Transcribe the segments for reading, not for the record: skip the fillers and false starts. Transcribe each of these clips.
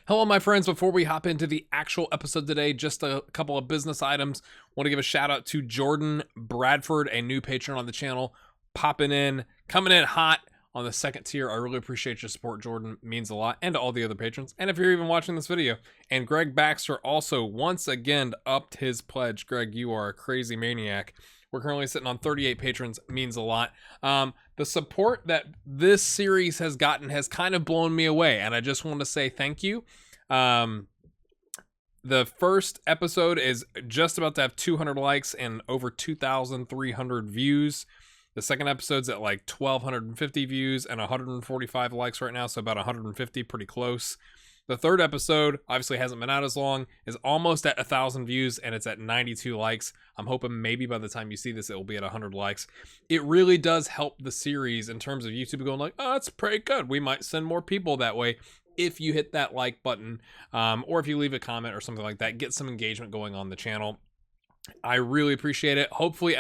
Hello, my friends. Before we hop into the actual episode today, just a couple of business items. Want to give a shout out to Jordan Bradford, a new patron on the channel, popping in, coming in hot on the second tier. I really appreciate your support, Jordan. It means a lot. And to all the other patrons. And if you're even watching this video. And Greg Baxter also once again upped his pledge. Greg, you are a crazy maniac. We're currently sitting on 38 patrons. Means a lot. The support that this series has gotten has kind of blown me away, and I just want to say thank you. The first episode is just about to have 200 likes and over 2,300 views. The second episode's at like 1,250 views and 145 likes right now, so about 150, pretty close. The third episode, obviously hasn't been out as long, is almost at 1,000 views and it's at 92 likes. I'm hoping maybe by the time you see this, it will be at 100 likes. It really does help the series in terms of YouTube going like, oh, that's pretty good. We might send more people that way if you hit that like button, or if you leave a comment or something like that, get some engagement going on the channel. I really appreciate it. Hopefully,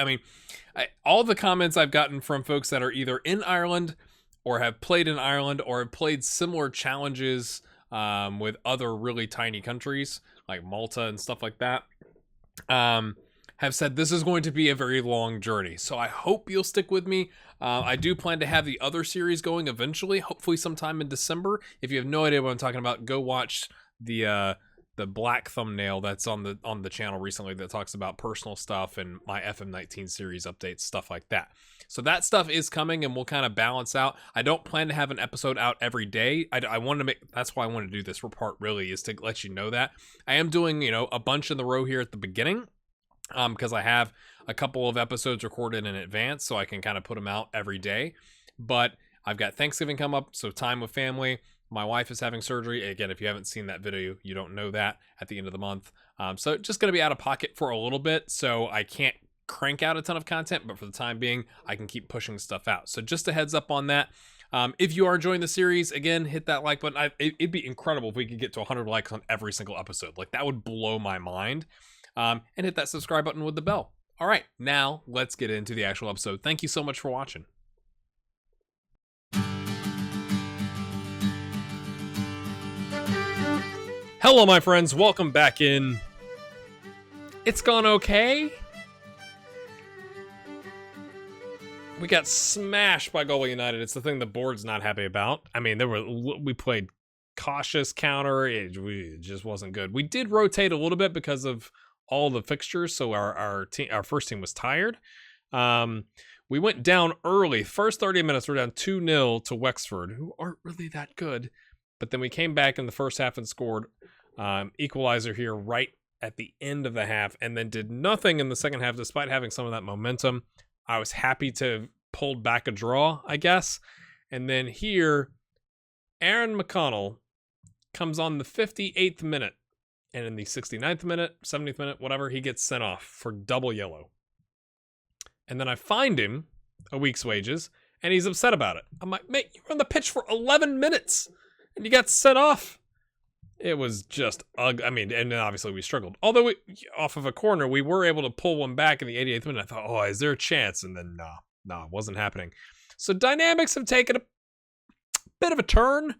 all the comments I've gotten from folks that are either in Ireland or have played in Ireland or have played similar challenges with other really tiny countries like Malta and stuff like that, have said this is going to be a very long journey. So I hope you'll stick with me. I do plan to have the other series going eventually, hopefully sometime in December. If you have no idea what I'm talking about, go watch the black thumbnail that's on the channel recently that talks about personal stuff and my FM19 series updates, stuff like that. So that stuff is coming and we'll kind of balance out. I don't plan to have an episode out every day. I want to make, that's why I want to do this report, really, is to let you know that I am doing, a bunch in the row here at the beginning, because I have a couple of episodes recorded in advance so I can kind of put them out every day. But I've got Thanksgiving come up, so time with family. My wife is having surgery. Again, if you haven't seen that video, you don't know that at the end of the month. So just going to be out of pocket for a little bit, so I can't crank out a ton of content, but for the time being, I can keep pushing stuff out. So just a heads up on that. If you are enjoying the series, again, hit that like button. It'd be incredible if we could get to 100 likes on every single episode. Like, that would blow my mind. And hit that subscribe button with the bell. All right, now let's get into the actual episode. Thank you so much for watching. Hello, my friends. Welcome back in. It's gone okay. We got smashed by Goal United. It's the thing the board's not happy about. I mean, we played cautious counter. It just wasn't good. We did rotate a little bit because of all the fixtures, so our first team was tired. We went down early. First 30 minutes, we're down 2-0 to Wexford, who aren't really that good. But then we came back in the first half and scored equalizer here right at the end of the half, and then did nothing in the second half despite having some of that momentum. I was happy to have pulled back a draw, I guess. And then here, Aran McConnell comes on the 58th minute. And in the 69th minute, 70th minute, whatever, he gets sent off for double yellow. And then I find him a week's wages, and he's upset about it. I'm like, mate, you were on the pitch for 11 minutes, and you got sent off. It was just ugly. I mean, and obviously we struggled. Although off of a corner, we were able to pull one back in the 88th minute. I thought, oh, is there a chance? And then, no, it wasn't happening. So dynamics have taken a bit of a turn.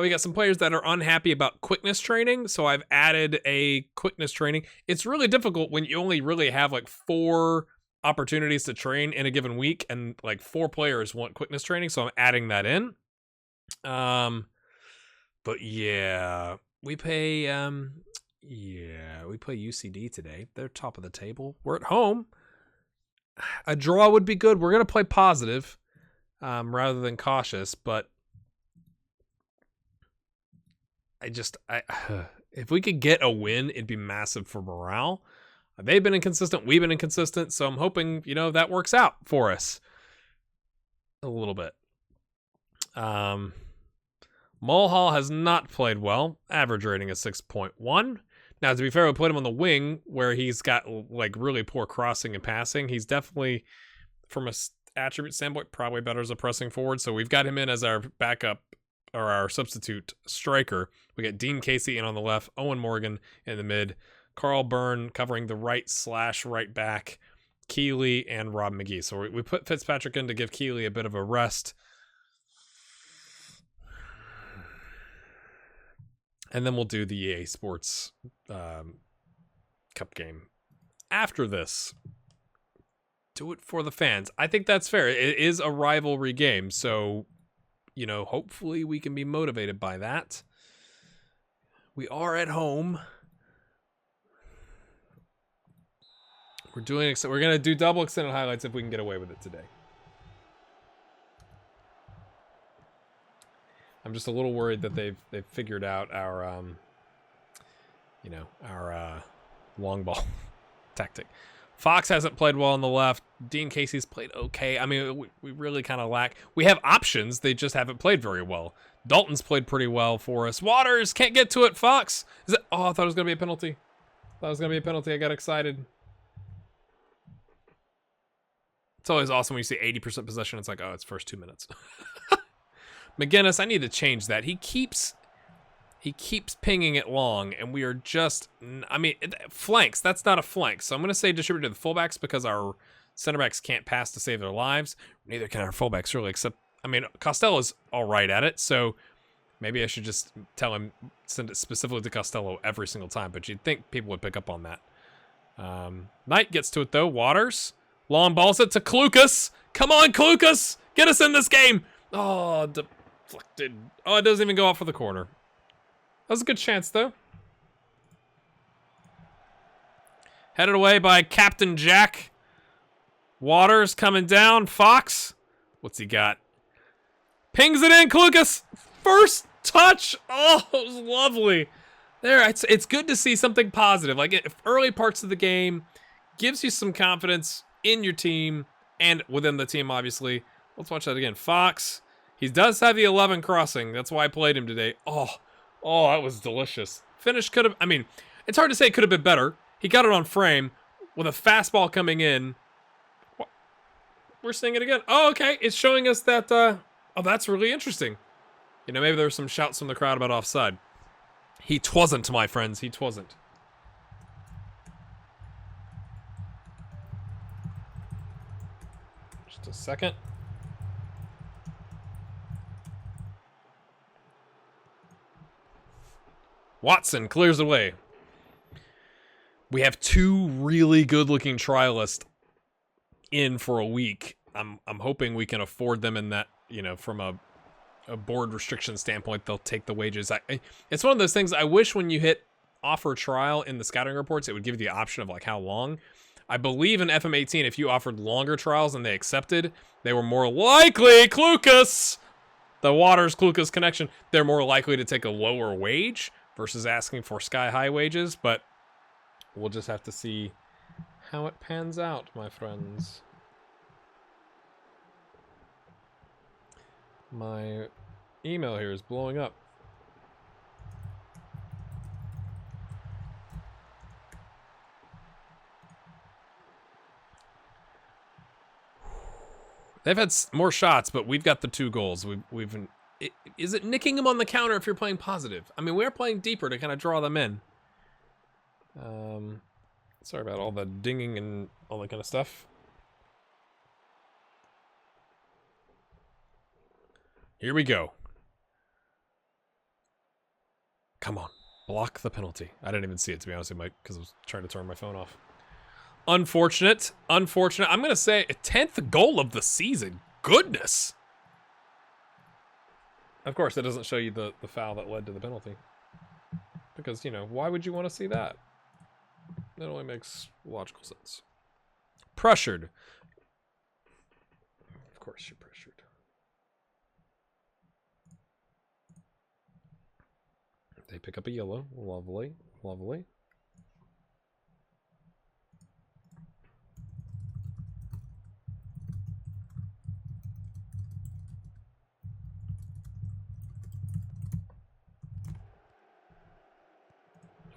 We got some players that are unhappy about quickness training, so I've added a quickness training. It's really difficult when you only really have like 4 opportunities to train in a given week, and like 4 players want quickness training, so I'm adding that in. But yeah, we play UCD today. They're top of the table. We're at home. A draw would be good. We're gonna play positive, rather than cautious, but if we could get a win, it'd be massive for morale. They've been inconsistent. We've been inconsistent. So I'm hoping, that works out for us a little bit. Mulhall has not played well. Average rating is 6.1. Now, to be fair, we put him on the wing where he's got like really poor crossing and passing. He's definitely, from a attribute standpoint, probably better as a pressing forward. So we've got him in as our backup or our substitute striker. We got Dean Casey in on the left, Owen Morgan in the mid, Carl Byrne covering the right/right back, Keeley and Rob McGee. So we put Fitzpatrick in to give Keeley a bit of a rest. And then we'll do the EA Sports Cup game after this. Do it for the fans. I think that's fair. It is a rivalry game, so, you know, hopefully we can be motivated by that. We are at home. We're going to do double extended highlights if we can get away with it today. I'm just a little worried that they've figured out our long ball tactic. Fox hasn't played well on the left. Dean Casey's played okay. I mean, we really kind of lack. We have options. They just haven't played very well. Dalton's played pretty well for us. Waters can't get to it. Fox. Oh, I thought it was going to be a penalty. I got excited. It's always awesome when you see 80% possession. It's like, oh, it's first 2 minutes. McGinnis, I need to change that. He keeps pinging it long, and we are just, I mean, flanks. That's not a flank. So I'm going to say distribute to the fullbacks because our center backs can't pass to save their lives. Neither can our fullbacks, really, except, I mean, Costello's all right at it, so maybe I should just tell him, send it specifically to Costello every single time, but you'd think people would pick up on that. Knight gets to it, though. Waters. Long balls it to Klukas. Come on, Klukas! Get us in this game! Oh, deflected. Oh, it doesn't even go out for the corner. That was a good chance, though. Headed away by Captain Jack. Waters coming down. Fox. What's he got? Pings it in, Klukas. First touch. Oh, it was lovely. There, it's good to see something positive. Like, early parts of the game gives you some confidence in your team and within the team, obviously. Let's watch that again. Fox. He does have the 11 crossing. That's why I played him today. Oh, that was delicious. Finish could have, I mean, it's hard to say it could have been better. He got it on frame with a fastball coming in. We're seeing it again. Oh, okay. It's showing us that, oh, that's really interesting. You know, maybe there were some shouts from the crowd about offside. He twasn't, my friends. He twasn't. Just a second. Watson clears away. We have two really good-looking trialists in for a week. I'm hoping we can afford them in that, you know, from a board restriction standpoint, they'll take the wages. It's one of those things I wish when you hit offer trial in the scouting reports, it would give you the option of like how long. I believe in FM18, if you offered longer trials and they accepted, they were more likely, Klukas, the Waters-Klukas connection, they're more likely to take a lower wage versus asking for sky-high wages, but we'll just have to see how it pans out, my friends. My email here is blowing up. They've had more shots, but we've got the 2 goals. Is it nicking them on the counter if you're playing positive? I mean, we're playing deeper to kind of draw them in. Sorry about all the dinging and all that kind of stuff. Here we go. Come on. Block the penalty. I didn't even see it, to be honest with you, Mike, because I was trying to turn my phone off. Unfortunate. I'm going to say a 10th goal of the season. Goodness. Of course, it doesn't show you the foul that led to the penalty. Because, you know, why would you want to see that? That only makes logical sense. Pressured. Of course you're pressured. They pick up a yellow. Lovely. Lovely.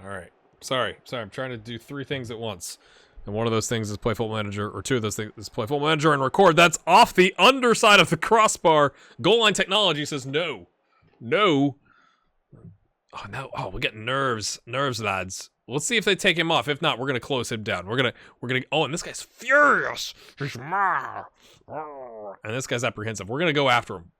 All right. Sorry. I'm trying to do 3 things at once. And one of those things is play Football Manager, or 2 of those things is play Football Manager and record. That's off the underside of the crossbar. Goal line technology says no. No. Oh, no. Oh, we're getting nerves. Nerves, lads. Let's see if they take him off. If not, we're going to close him down. We're going to, oh, and this guy's furious. He's mad. And this guy's apprehensive. We're going to go after him.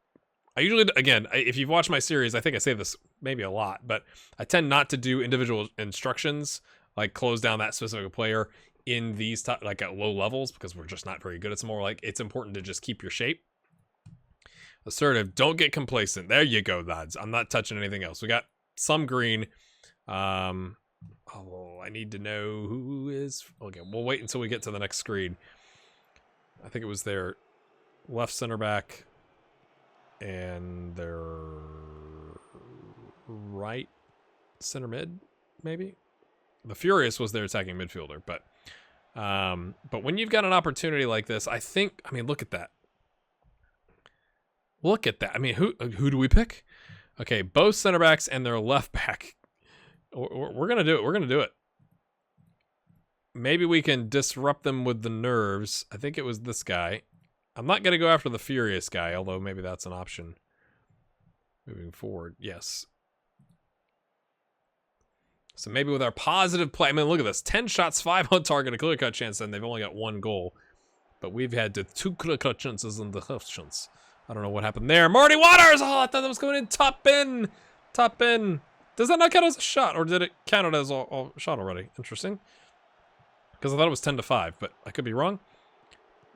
I usually, again, if you've watched my series, I think I say this maybe a lot, but I tend not to do individual instructions, like close down that specific player in these, like at low levels, because we're just not very good. It's more like it's important to just keep your shape. Assertive, don't get complacent. There you go, lads. I'm not touching anything else. We got some green. Oh, I need to know who is. Okay, we'll wait until we get to the next screen. I think it was their left center back and their right center mid, maybe. The Furious was their attacking midfielder, but when you've got an opportunity like this, I mean, look at that. Look at that. I mean, who do we pick? Okay, both center backs and their left back. We're gonna do it. We're gonna do it. Maybe we can disrupt them with the nerves. I think it was this guy. I'm not gonna go after the Furious guy, although maybe that's an option. Moving forward, yes. So maybe with our positive play, I mean, look at this. 10 shots, 5 on target, a clear-cut chance, and they've only got 1 goal. But we've had 2 clear-cut chances and the half chance. I don't know what happened there. Marty Waters! Oh, I thought that was going in. Top bin. Top bin. Does that not count as a shot, or did it count it as a shot already? Interesting. Because I thought it was 10-5, but I could be wrong.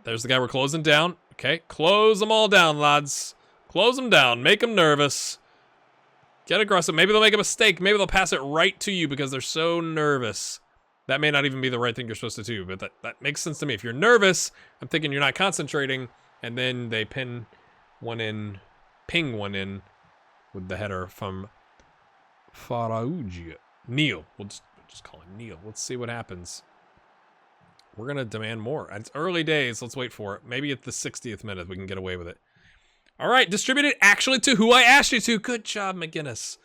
There's the guy we're closing down. Okay, close them all down, lads. Close them down. Make them nervous. Get aggressive. Maybe they'll make a mistake. Maybe they'll pass it right to you because they're so nervous. That may not even be the right thing you're supposed to do, but that makes sense to me. If you're nervous, I'm thinking you're not concentrating, and then they ping one in with the header from Faraugia. Neil. We'll just call him Neil. Let's see what happens. We're going to demand more. It's early days. Let's wait for it. Maybe at the 60th minute we can get away with it. All right, distributed actually to who I asked you to. Good job, McGinnis.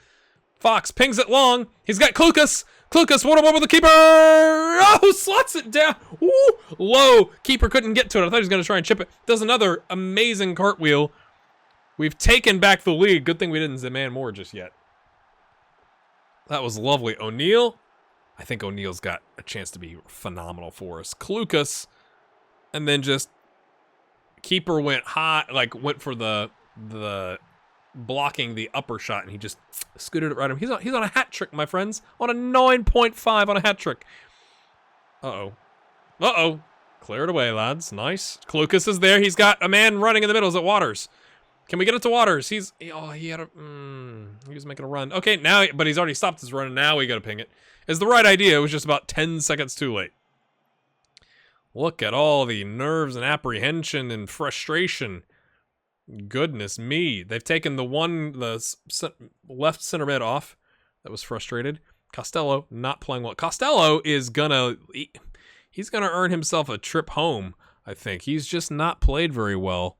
Fox pings it long. He's got Klukas. Klukas, 1-on-1 with the keeper. Oh, slots it down. Ooh, low. Keeper couldn't get to it. I thought he was going to try and chip it. Does another amazing cartwheel. We've taken back the lead. Good thing we didn't demand more just yet. That was lovely. O'Neal. I think O'Neal's got a chance to be phenomenal for us. Klukas. And then just keeper went hot, like went for the blocking the upper shot, and he just scooted it right at him. He's on a hat trick, my friends. On a 9.5 on a hat trick. Uh-oh. Clear it away, lads. Nice. Klukas is there. He's got a man running in the middle. Is it Waters? Can we get it to Waters? He was making a run. Okay, now, but he's already stopped his run, and now we gotta ping it. It's the right idea. It was just about 10 seconds too late. Look at all the nerves and apprehension and frustration. Goodness me. They've taken the left center mid off. That was frustrated. Costello not playing well. Costello is he's gonna earn himself a trip home, I think. He's just not played very well.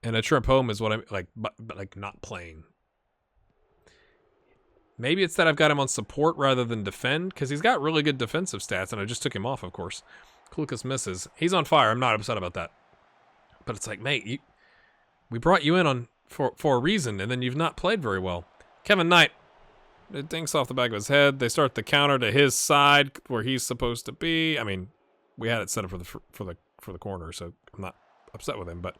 And a trip home is what I'm like, but like not playing. Maybe it's that I've got him on support rather than defend, because he's got really good defensive stats, and I just took him off, of course. Klukas misses. He's on fire. I'm not upset about that. But it's like, mate, we brought you in for a reason, and then you've not played very well. Kevin Knight, it dinks off the back of his head. They start the counter to his side where he's supposed to be. I mean, we had it set up for the corner, so I'm not upset with him, but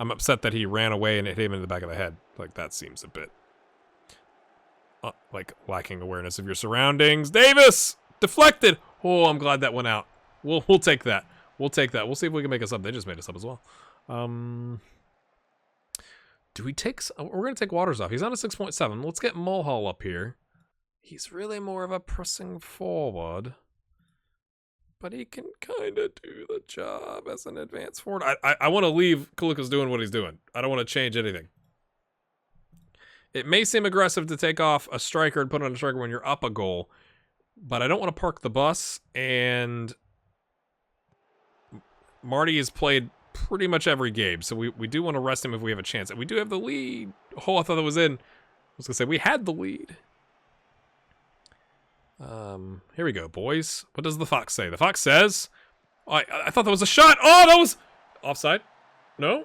I'm upset that he ran away and it hit him in the back of the head. Like, that seems a bit like lacking awareness of your surroundings. Davis deflected. Oh, I'm glad that went out. We'll take that. We'll take that. We'll see if we can make us up. They just made us up as well. Do we take? We're gonna take Waters off. He's on a 6.7. Let's get Mulhall up here. He's really more of a pressing forward, but he can kind of do the job as an advanced forward. I want to leave Klukas doing what he's doing. I don't want to change anything. It may seem aggressive to take off a striker and put on a striker when you're up a goal, but I don't want to park the bus, and Marty has played pretty much every game, so we do want to rest him if we have a chance. And we do have the lead. Oh, I thought that was in. I was going to say, we had the lead. Here we go, boys. What does the Fox say? The Fox says, I thought that was a shot. Oh, that was offside. No.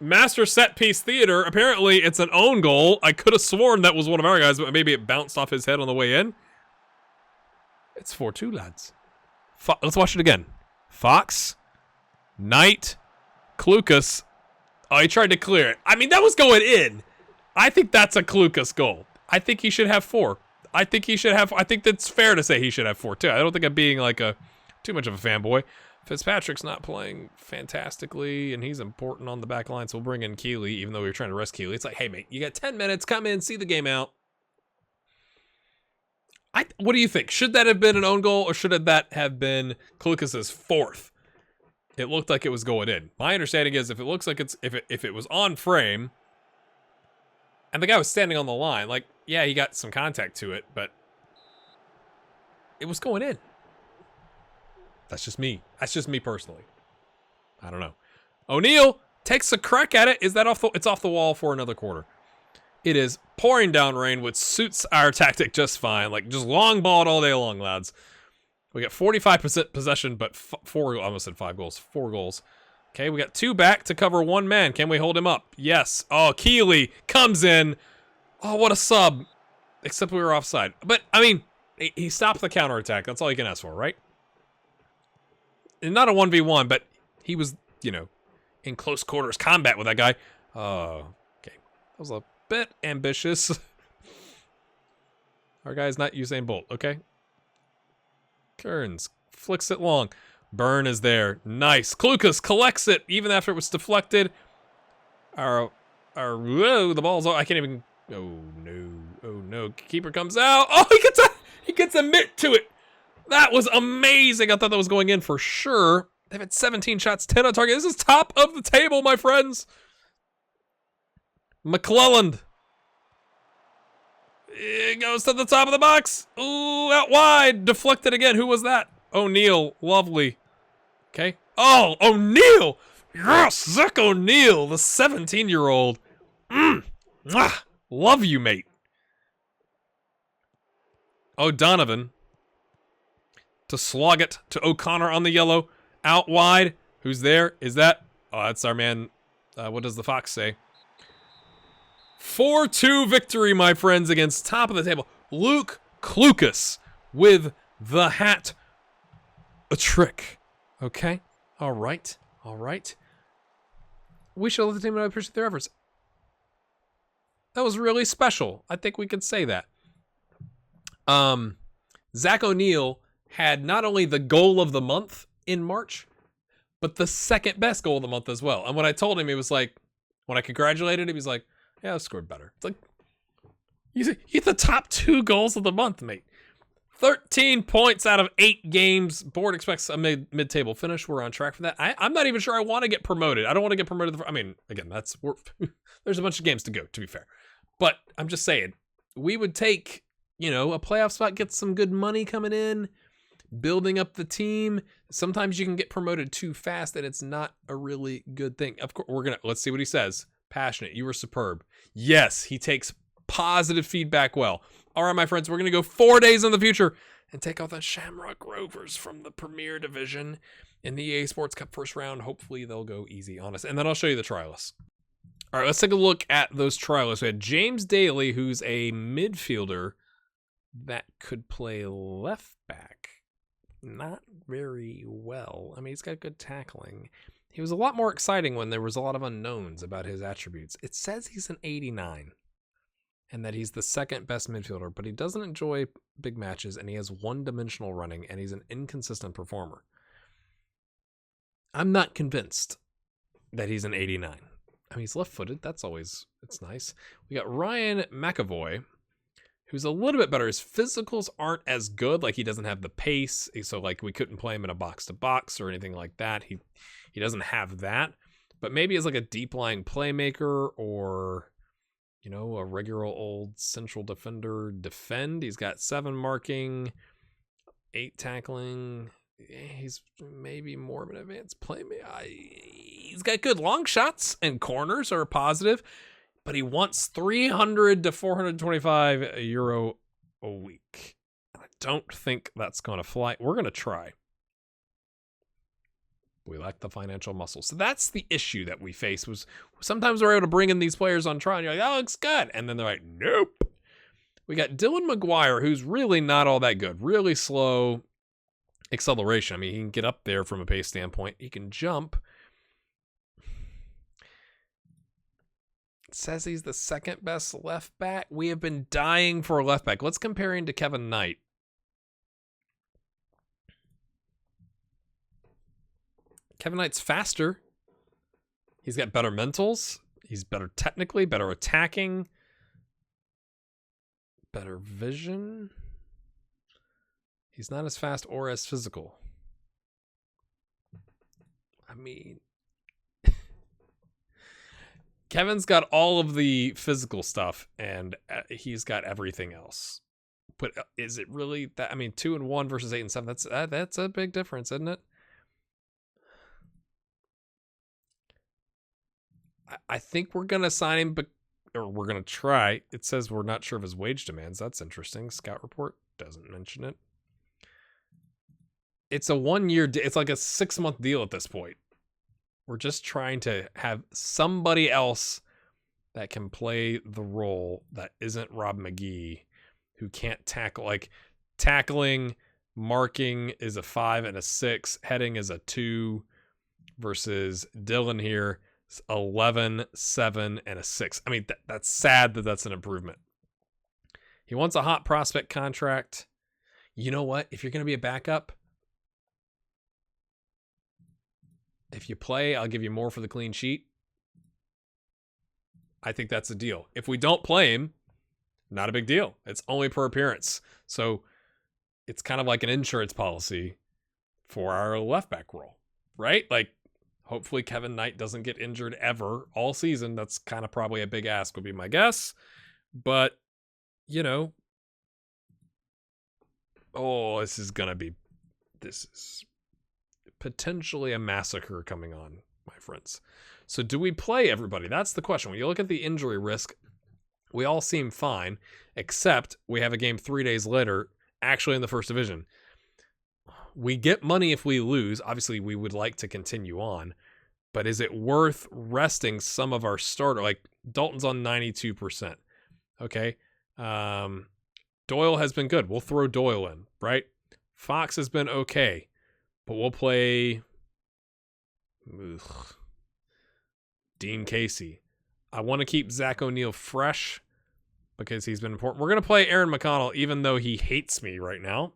Master set piece theater. Apparently, it's an own goal. I could have sworn that was one of our guys, but maybe it bounced off his head on the way in. It's 4-2, lads. Let's watch it again. Fox, Knight, Klukas. Oh, he tried to clear it. I mean, that was going in. I think that's a Klukas goal. I think he should have 4. I think that's fair to say he should have 4 too. I don't think I'm being like too much of a fanboy. Fitzpatrick's not playing fantastically, and he's important on the back line, so we'll bring in Keeley, even though we were trying to rest Keeley. It's like, hey, mate, you got 10 minutes. Come in, see the game out. What do you think? Should that have been an own goal, or should that have been Klukas' 4th? It looked like it was going in. My understanding is if it looks like if it was on frame, and the guy was standing on the line, like, yeah, he got some contact to it, but it was going in. That's just me. That's just me personally. I don't know. O'Neal takes a crack at it. Is that off it's off the wall for another quarter. It is pouring down rain, which suits our tactic just fine. Like, just long ball it all day long, lads. We got 45% possession, but 4, almost said 5 goals. 4 goals. Okay, we got 2 back to cover 1 man. Can we hold him up? Yes. Oh, Keeley comes in. Oh, what a sub. Except we were offside. But, I mean, he stopped the counterattack. That's all you can ask for, right? And not a 1v1, but he was, in close quarters combat with that guy. Okay. That was a bit ambitious. Our guy's not Usain Bolt, okay? Kearns flicks it long. Byrne is there. Nice. Klukas collects it even after it was deflected. Whoa, the ball's I can't even. Oh no. Keeper comes out. Oh, he gets a mitt to it. That was amazing. I thought that was going in for sure. They've had 17 shots, 10 on target. This is top of the table, my friends. McClelland. It goes to the top of the box. Ooh, out wide. Deflected again. Who was that? O'Neal. Lovely. Okay. Oh, O'Neal. Yes, Zach O'Neal, the 17-year-old. Love you, mate. O'Donovan. To slog it to O'Connor on the yellow. Out wide. Who's there? Is that? Oh, that's our man. What does the Fox say? 4-2 victory, my friends, against top of the table. Luke Klukas with the hat. A trick. Okay. All right. We should let the team know I appreciate their efforts. That was really special. I think we could say that. Zach O'Neal had not only the goal of the month in March, but the second best goal of the month as well. And when I told him, he was like, when I congratulated him, he was like, yeah, I scored better. It's like, you hit the top 2 goals of the month, mate. 13 points out of 8 games. Board expects a mid-table finish. We're on track for that. I'm not even sure I want to get promoted. I don't want to get promoted. I mean, again, there's a bunch of games to go, to be fair. But I'm just saying, we would take, a playoff spot, get some good money coming in, building up the team. Sometimes you can get promoted too fast, and it's not a really good thing. Of course, let's see what he says. Passionate. You were superb. Yes, he takes positive feedback well. All right, my friends, we're going to go 4 days in the future and take out the Shamrock Rovers from the Premier Division in the EA Sports Cup first round. Hopefully, they'll go easy on us. And then I'll show you the trialists. All right, let's take a look at those trialists. We had James Daly, who's a midfielder that could play left back. Not very well. I mean, he's got good tackling. He was a lot more exciting when there was a lot of unknowns about his attributes. It says he's an 89 and that he's the second best midfielder, but he doesn't enjoy big matches and he has one-dimensional running and he's an inconsistent performer. I'm not convinced that he's an 89. I mean, he's left-footed. It's nice. We got Ryan McAvoy, who's a little bit better. His physicals aren't as good. Like, he doesn't have the pace. So, like, we couldn't play him in a box-to-box or anything like that. He doesn't have that. But maybe as, like, a deep-lying playmaker or, a regular old central defender defend. He's got 7 marking, 8 tackling. He's maybe more of an advanced playmaker. He's got good long shots and corners are positive. But he wants 300 to 425 euro a week. I don't think that's going to fly. We're going to try. We lack the financial muscle. So that's the issue that we face. Was sometimes we're able to bring in these players on trial and you're like, that looks good. And then they're like, nope. We got Dylan McGuire, who's really not all that good. Really slow acceleration. I mean, he can get up there from a pace standpoint. He can jump. It says he's the second best left back. We have been dying for a left back. Let's compare him to Kevin Knight. Kevin Knight's faster. He's got better mentals. He's better technically, better attacking, better vision. He's not as fast or as physical. I mean, Kevin's got all of the physical stuff, and he's got everything else. But is it really that? I mean, 2-1 versus 8-7. That's a big difference, isn't it? I think we're gonna sign him, or we're gonna try. It says we're not sure of his wage demands. That's interesting. Scout report doesn't mention it. It's a 1 year. It's like a 6-month deal at this point. We're just trying to have somebody else that can play the role that isn't Rob McGee, who can't tackle. Like tackling, marking is a 5 and a 6. Heading is a 2 versus Dylan here. 11, 7, and a 6. I mean, that's sad that that's an improvement. He wants a hot prospect contract. You know what? If you're going to be a backup, if you play, I'll give you more for the clean sheet. I think that's a deal. If we don't play him, not a big deal. It's only per appearance. So it's kind of like an insurance policy for our left back role, right? Like, hopefully Kevin Knight doesn't get injured ever all season. That's kind of probably a big ask would be my guess. But, you know, this is potentially a massacre coming on, my friends. So do we play everybody? That's the question. When you look at the injury risk, we all seem fine, except we have a game 3 days later, actually in the first division. We get money if we lose. Obviously, we would like to continue on. But is it worth resting some of our starter? Like, Dalton's on 92%. Okay. Doyle has been good. We'll throw Doyle in, right? Fox has been okay. But we'll play Dean Casey. I want to keep Zach O'Neal fresh because he's been important. We're going to play Aran McConnell, even though he hates me right now.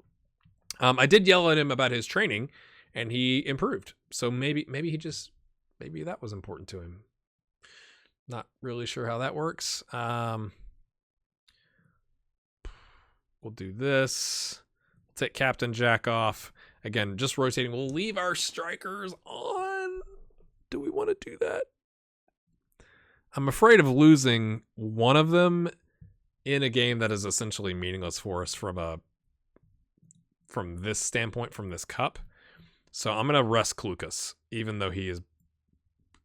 I did yell at him about his training, and he improved. So maybe that was important to him. Not really sure how that works. We'll do this. We'll take Captain Jack off. Again, just rotating. We'll leave our strikers on. Do we want to do that? I'm afraid of losing one of them in a game that is essentially meaningless for us from this standpoint, from this cup. So I'm going to rest Klukas, even though he is,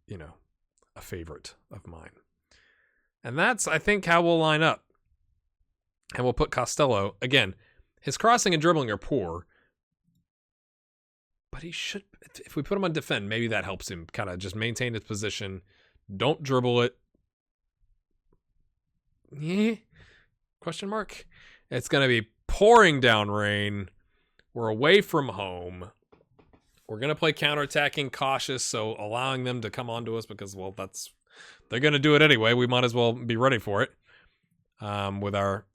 a favorite of mine. And that's, I think, how we'll line up. And we'll put Costello. Again, his crossing and dribbling are poor. But he should, if we put him on defend, maybe that helps him kind of just maintain his position. Don't dribble it. Yeah? Question mark? It's going to be pouring down rain. We're away from home. We're going to play counterattacking cautious, so allowing them to come onto us because, well, they're going to do it anyway. We might as well be ready for it with our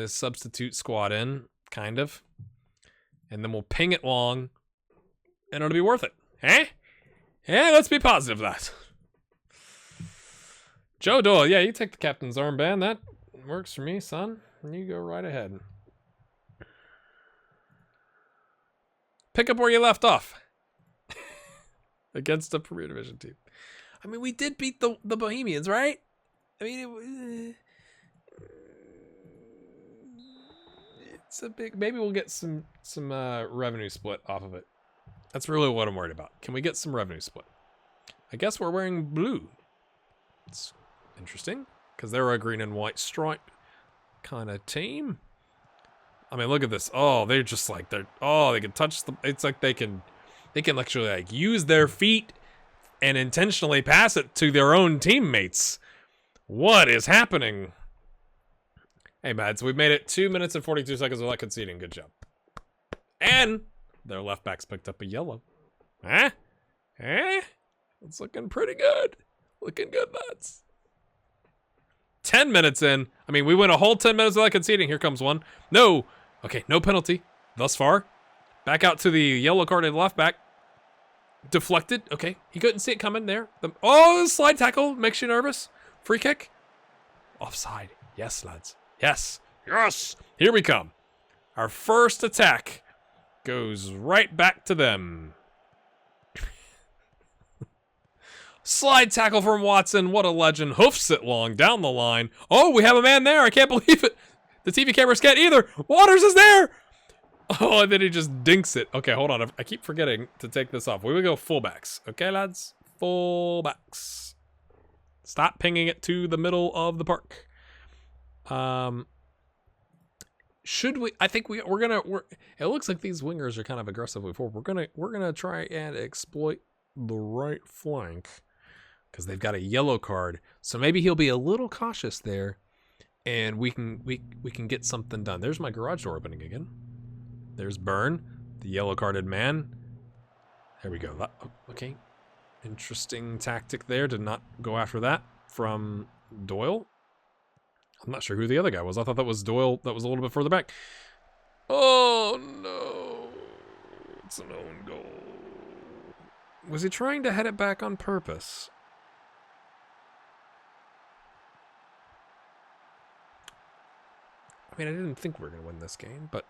substitute squad in, kind of. And then we'll ping it long, and it'll be worth it. Eh? Yeah, let's be positive of that. Joe Doyle, yeah, you take the captain's armband. That works for me, son. You go right ahead. Pick up where you left off. Against a Premier Division team. I mean, we did beat the Bohemians, right? I mean, it's a big... Maybe we'll get some revenue split off of it. That's really what I'm worried about. Can we get some revenue split? I guess we're wearing blue. It's interesting, because they're a green and white stripe kind of team. I mean, look at this. Oh, they're just like, they can touch the, it's like they can actually like use their feet and intentionally pass it to their own teammates. What is happening? Hey, Mads, we've made it 2 minutes and 42 seconds without conceding. Good job. And their left backs picked up a yellow. Huh? Eh? It's looking pretty good. Looking good, Mads. 10 minutes in. I mean, we went a whole 10 minutes without conceding. Here comes one. No. Okay, no penalty thus far. Back out to the yellow carded left back. Deflected. Okay, he couldn't see it coming there. Oh, slide tackle makes you nervous. Free kick. Offside. Yes, lads. Yes. Yes. Here we come. Our first attack goes right back to them. Slide tackle from Watson. What a legend. Hoofs it long down the line. Oh, we have a man there. I can't believe it. The TV cameras can't either. Waters is there. Oh, and then he just dinks it. Okay, hold on. I keep forgetting to take this off. We will go fullbacks. Okay, lads? Fullbacks. Stop pinging it to the middle of the park. Should we? I think we're gonna. It looks like these wingers are kind of aggressively forward. We're gonna try and exploit the right flank because they've got a yellow card. So maybe he'll be a little cautious there, and we can get something done. There's my garage door opening again. There's Burn, the yellow carded man. There we go. Okay, interesting tactic there to not go after that from Doyle. I'm not sure who the other guy was. I thought that was Doyle that was a little bit further back. Oh, no. It's an own goal. Was he trying to head it back on purpose? I mean, I didn't think we were going to win this game, but...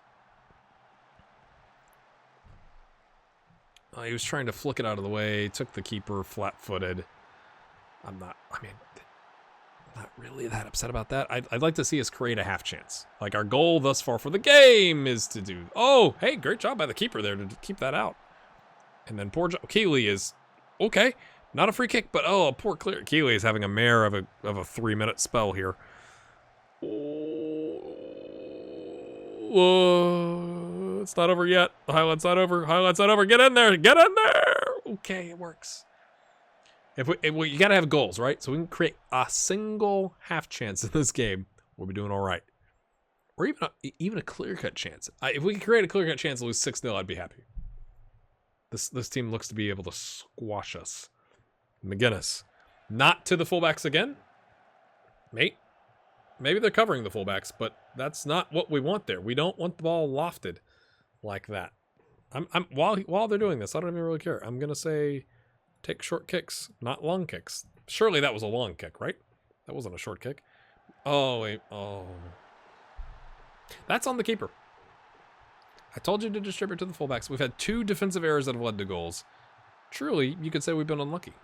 he was trying to flick it out of the way, took the keeper flat-footed. Not really that upset about that. I'd like to see us create a half chance. Like, our goal thus far for the game is to do... Oh, hey, great job by the keeper there to keep that out. And then poor Keeley is... Okay, not a free kick, but oh, a poor clear. Keeley is having a mare of a 3-minute spell here. Oh, it's not over yet. The highlight's not over. Highlight's not over. Get in there. Get in there. Okay, it works. If you gotta have goals, right? So we can create a single half chance in this game. We'll be doing all right. Or even a clear-cut chance. If we can create a clear-cut chance to lose 6-0, I'd be happy. This team looks to be able to squash us. McGinnis. Not to the fullbacks again. Mate. Maybe they're covering the fullbacks, but that's not what we want there. We don't want the ball lofted like that. While they're doing this, I don't even really care. I'm gonna say take short kicks, not long kicks. Surely that was a long kick, right? That wasn't a short kick. Oh, wait. Oh. That's on the keeper. I told you to distribute to the fullbacks. We've had 2 defensive errors that have led to goals. Truly, you could say we've been unlucky.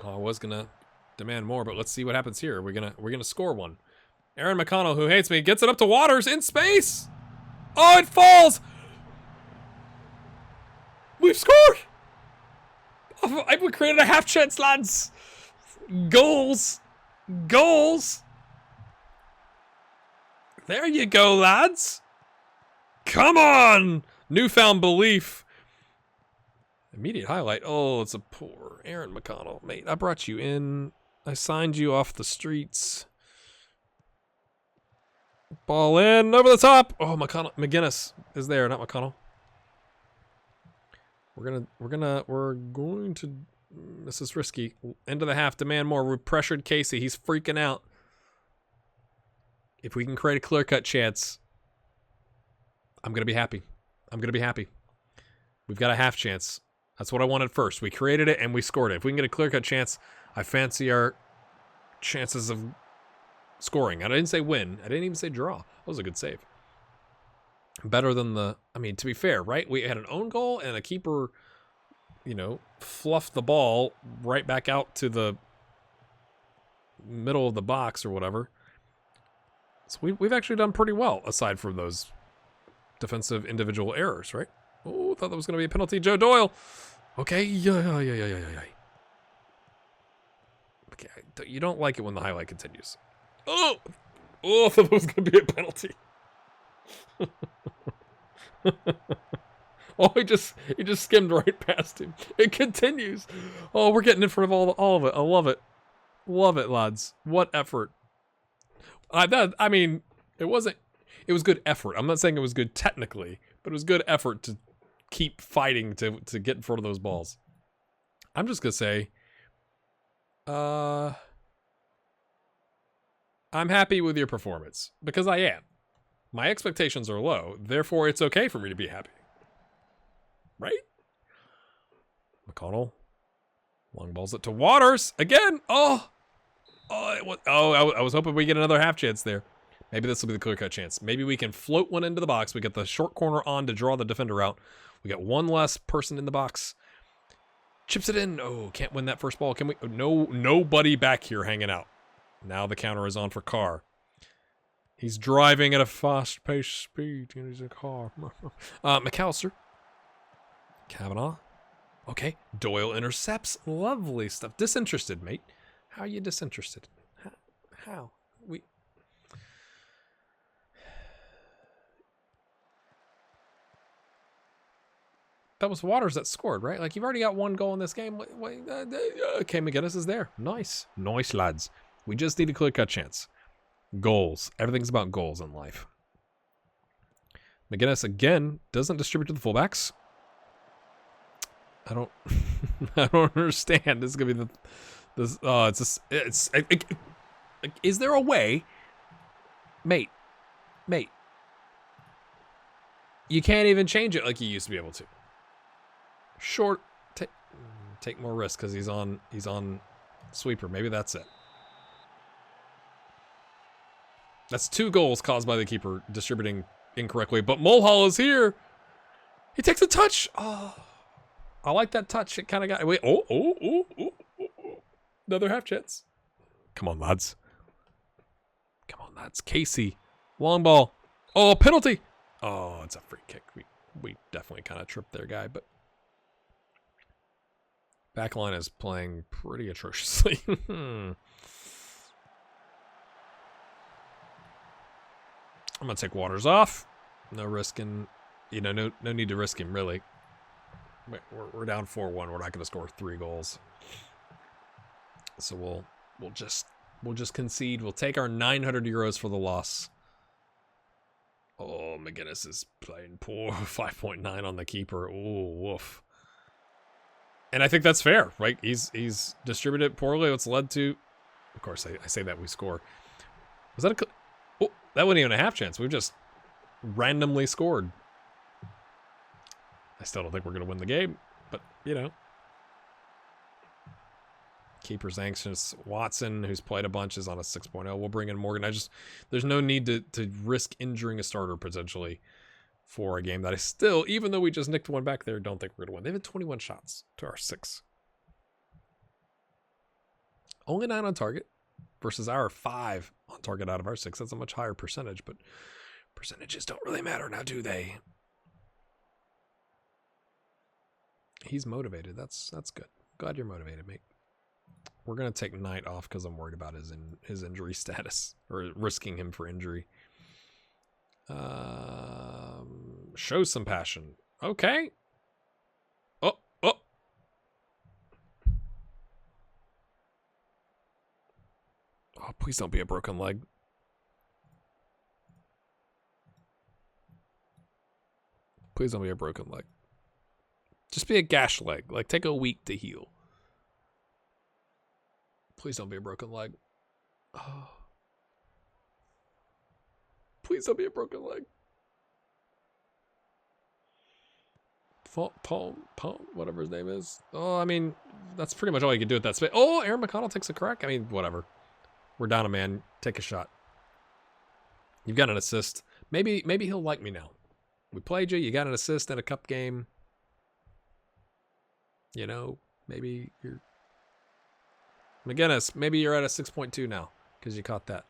Oh, I was gonna demand more, but let's see what happens here. We're gonna score one. Aran McConnell, who hates me, gets it up to Waters in space. Oh, it falls. We've scored. We created a half chance, lads. Goals. Goals. There you go, lads. Come on. Newfound belief. Immediate highlight. Oh, it's a poor Aran McConnell. Mate, I brought you in. I signed you off the streets. Ball in. Over the top. Oh, McGinnis is there, not McConnell. We're going to, this is risky. End of the half, demand more. We pressured Casey. He's freaking out. If we can create a clear-cut chance, I'm going to be happy. I'm going to be happy. We've got a half chance. That's what I wanted first. We created it and we scored it. If we can get a clear-cut chance, I fancy our chances of scoring. I didn't say win. I didn't even say draw. That was a good save. Better than I mean, to be fair, right? We had an own goal and a keeper, fluffed the ball right back out to the middle of the box or whatever. So we've actually done pretty well, aside from those defensive individual errors, right? Oh, thought that was going to be a penalty. Joe Doyle. Okay, yeah. Okay, you don't like it when the highlight continues. Oh, I thought that was going to be a penalty. Oh, he just skimmed right past him. It continues. Oh, we're getting in front of all of it. I love it. Love it, lads. What effort. I mean, it was good effort. I'm not saying it was good technically, but it was good effort to keep fighting to get in front of those balls. I'm just going to say I'm happy with your performance because I am. My expectations are low, therefore it's okay for me to be happy. Right? McConnell. Long balls it to Waters again. I was hoping we get another half chance there. Maybe this will be the clear cut chance. Maybe we can float one into the box. We get the short corner on to draw the defender out. We got one less person in the box. Chips it in. Oh, can't win that first ball. Can we? No, nobody back here hanging out. Now the counter is on for Carr. He's driving at a fast-paced speed. He's a car. McAllister. Kavanaugh. Okay. Doyle intercepts. Lovely stuff. Disinterested, mate. How are you disinterested? How? That was Waters that scored, right? Like, you've already got one goal in this game. Okay, McGinnis is there. Nice. Nice, lads. We just need a clear-cut chance. Goals. Everything's about goals in life. McGinnis, again, doesn't distribute to the fullbacks. I don't understand. This is going to be is there a way? Mate. You can't even change it like you used to be able to. Short, take more risk because he's on sweeper. Maybe that's it. That's 2 goals caused by the keeper distributing incorrectly. But Mulhall is here. He takes a touch. Oh, I like that touch. It kind of got. Wait. Oh. Another half chance. Come on, lads. Casey, long ball. Oh, penalty. Oh, it's a free kick. We definitely kind of tripped their guy, but. Backline is playing pretty atrociously. I'm going to take Waters off. No risking. No need to risk him, really. We're down 4-1. We're not going to score 3 goals. So we'll just concede. We'll take our 900 euros for the loss. Oh, McGinnis is playing poor. 5.9 on the keeper. Oh, woof. And I think that's fair, right? He's distributed poorly. It's led to, of course, I say that we score. Was that that wasn't even a half chance. We've just randomly scored. I still don't think we're going to win the game, but, Keeper's anxious. Watson, who's played a bunch, is on a 6.0. We'll bring in Morgan. There's no need to risk injuring a starter potentially for a game that is still, even though we just nicked one back there, don't think we're going to win. They've had 21 shots to our 6. Only 9 on target versus our 5 on target out of our 6. That's a much higher percentage, but percentages don't really matter now, do they? He's motivated. That's good. Glad you're motivated, mate. We're going to take Knight off because I'm worried about his injury status, or risking him for injury. Show some passion. Okay. Oh. Oh, please don't be a broken leg. Please don't be a broken leg. Just be a gash leg. Like, take a week to heal. Please don't be a broken leg. Oh. Please don't be a broken leg. Paul, whatever his name is. Oh, I mean, that's pretty much all you can do at that space. Oh, Aran McConnell takes a crack. I mean, whatever. We're down a man. Take a shot. You've got an assist. Maybe he'll like me now. We played you. You got an assist in a cup game. Maybe you're... McGinnis, maybe you're at a 6.2 now because you caught that.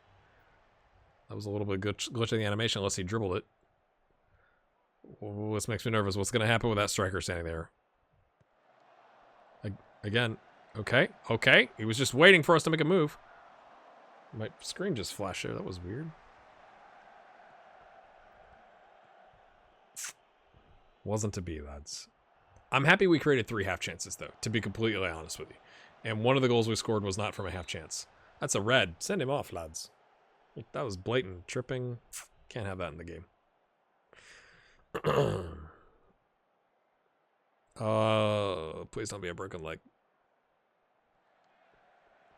That was a little bit glitch in the animation unless he dribbled it. Oh, this makes me nervous. What's going to happen with that striker standing there? Again. Okay. He was just waiting for us to make a move. My screen just flashed there. That was weird. Wasn't to be, lads. I'm happy we created 3 half chances, though, to be completely honest with you. And one of the goals we scored was not from a half chance. That's a red. Send him off, lads. That was blatant tripping. Can't have that in the game. Please don't be a broken leg.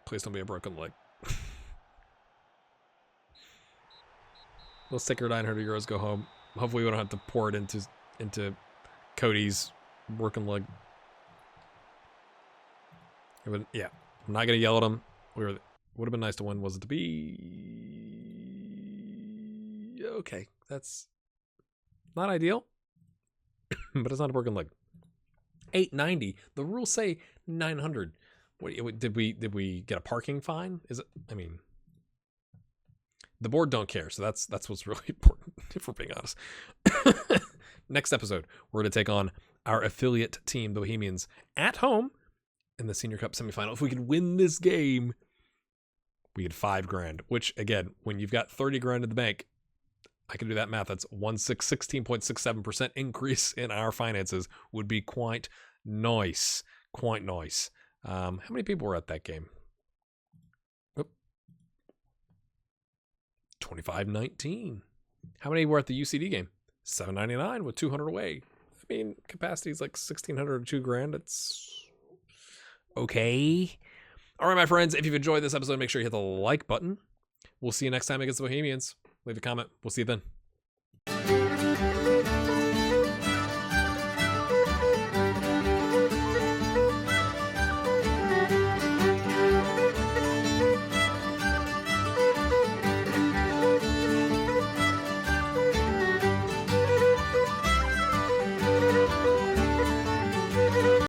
Please don't be a broken leg. Let's take our 900 euros, go home. Hopefully we don't have to pour it into Cody's broken leg. Yeah, I'm not going to yell at him. Would have been nice to win, was it to be? Okay, that's not ideal, but it's not a broken leg. 890. The rules say 900. What, did we get a parking fine? Is it? I mean, the board don't care, so that's what's really important, if we're being honest. Next episode, we're going to take on our affiliate team, the Bohemians, at home in the Senior Cup semifinal. If we could win this game, we get $5,000, which, again, when you've got 30 grand in the bank, I can do that math. That's 16.67% increase in our finances would be quite nice. Quite nice. How many people were at that game? 2519. How many were at the UCD game? 799 with 200 away. I mean, capacity is like 1,600 to $2,000. It's okay. All right, my friends, if you've enjoyed this episode, make sure you hit the like button. We'll see you next time against the Bohemians. Leave a comment. We'll see you then.